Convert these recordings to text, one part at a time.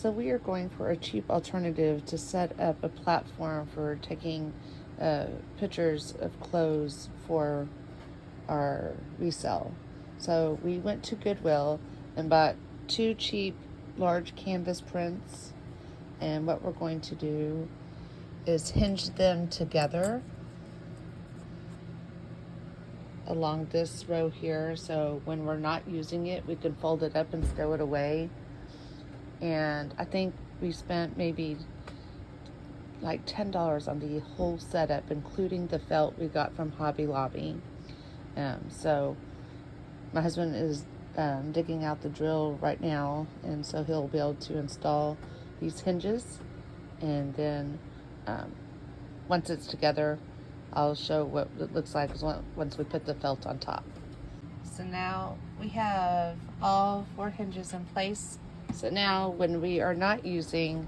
So we are going for a cheap alternative to set up a platform for taking pictures of clothes for our resell. So we went to Goodwill and bought 2 cheap large canvas prints, and what we're going to do is hinge them together along this row here, so when we're not using it we can fold it up and stow it away. And I think we spent maybe like $10 on the whole setup, including the felt we got from Hobby Lobby. So my husband is digging out the drill right now, and so he'll be able to install these hinges, and then once it's together I'll show what it looks like once we put the felt on top. So now we have all 4 hinges in place. So now when we are not using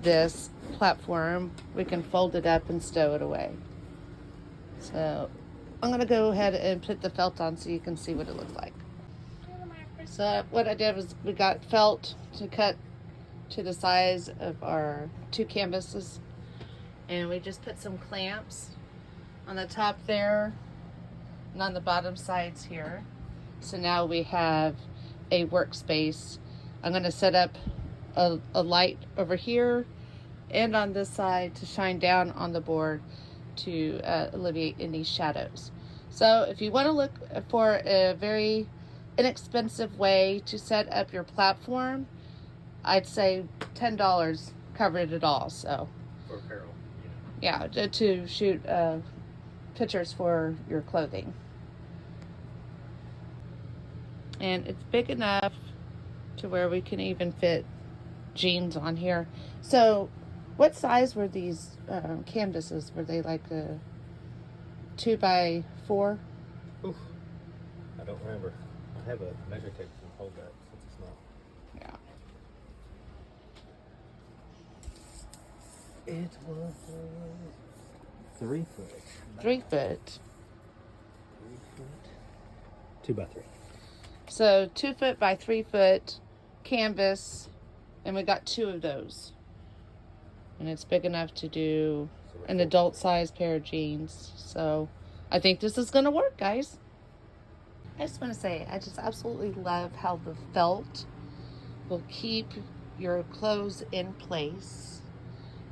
this platform, we can fold it up and stow it away. So I'm going to go ahead and put the felt on so you can see what it looks like. So what I did was we got felt to cut to the size of our 2 canvases, and we just put some clamps on the top there and on the bottom sides here. So now we have a workspace. I'm going to set up a light over here and on this side to shine down on the board to alleviate any shadows. So if you want to look for a very inexpensive way to set up your platform, I'd say $10 covered it all. So for apparel, yeah, to shoot pictures for your clothing. And it's big enough to where we can even fit jeans on here. So what size were these canvases? Were they like a 2x4? Oof, I don't remember. I have a measure tape to hold that since it's not. Yeah. It was 3 foot. 3 foot. 3 foot. 2x3. So 2 foot by 3 foot canvas, and we got 2 of those. And it's big enough to do an adult size pair of jeans. So I think this is gonna work, guys. I just want to say, I just absolutely love how the felt will keep your clothes in place.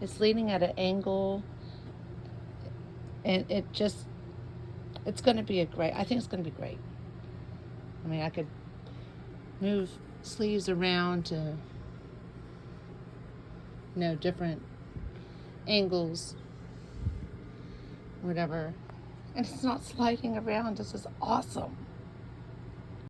It's leaning at an angle, and it's going to be I think it's going to be great. I mean, I could move sleeves around to, different angles, whatever. And it's not sliding around. This is awesome.